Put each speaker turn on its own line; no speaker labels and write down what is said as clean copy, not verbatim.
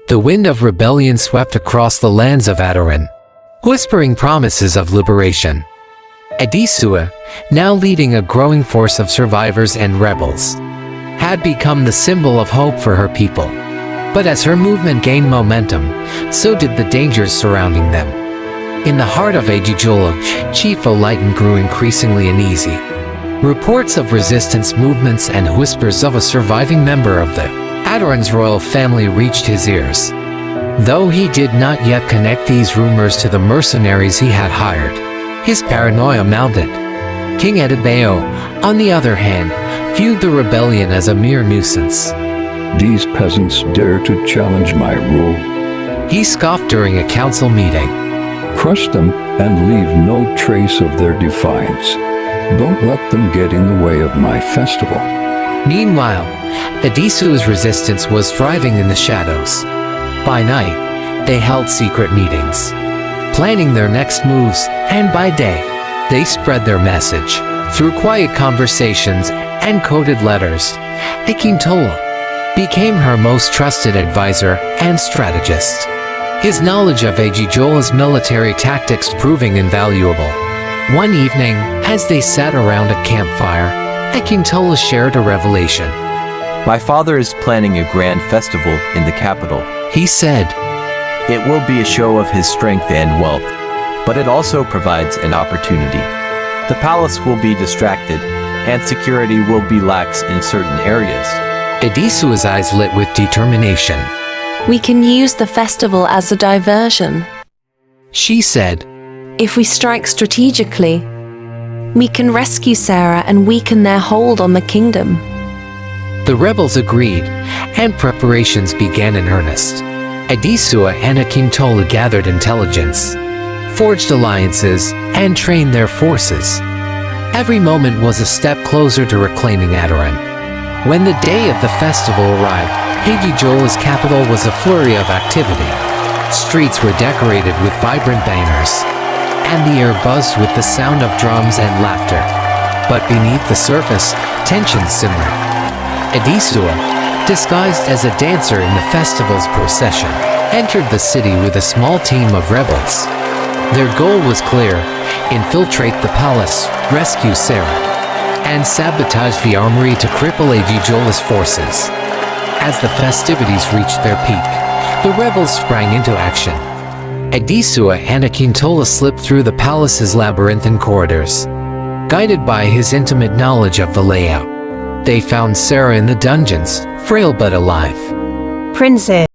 The wind of rebellion swept across the lands of Adoran, whispering promises of liberation. Adisua, now leading a growing force of survivors and rebels, had become the symbol of hope for her people. But as her movement gained momentum, so did the dangers surrounding them. In the heart of Ejijola, Chief Olighton grew increasingly uneasy. Reports of resistance movements and whispers of a surviving member of the Adoran's royal family reached his ears. Though he did not yet connect these rumors to the mercenaries he had hired, his paranoia mounted. King Adebayo, on the other hand, viewed the rebellion as a mere nuisance.
These peasants dare to challenge my rule.
He scoffed during a council meeting.
Crush them and leave no trace of their defiance. Don't let them get in the way of my festival.
Meanwhile, Adisua's resistance was thriving in the shadows. By night, they held secret meetings, planning their next moves, and by day, they spread their message. Through quiet conversations and coded letters, Akintola became her most trusted advisor and strategist. His knowledge of Ejijola's military tactics proving invaluable. One evening, as they sat around a campfire, Akintola shared a revelation.
My father is planning a grand festival in the capital.
He said,
It will be a show of his strength and wealth, but it also provides an opportunity. The palace will be distracted, and security will be lax in certain areas.
Adisua's eyes lit with determination.
We can use the festival as a diversion.
She said,
If we strike strategically, we can rescue Sarah and weaken their hold on the kingdom.
The rebels agreed, and preparations began in earnest. Adisua and Akintola gathered intelligence, forged alliances, and trained their forces. Every moment was a step closer to reclaiming Adoran. When the day of the festival arrived, Ejijola's capital was a flurry of activity. Streets were decorated with vibrant banners, and the air buzzed with the sound of drums and laughter. But beneath the surface, tension simmered. Adisua, disguised as a dancer in the festival's procession, entered the city with a small team of rebels. Their goal was clear: infiltrate the palace, rescue Sarah, and sabotage the armory to cripple Ejijola's forces. As the festivities reached their peak, the rebels sprang into action. Adisua and Akintola slipped through the palace's labyrinthine corridors. Guided by his intimate knowledge of the layout, they found Sarah in the dungeons, frail but alive.
Princess.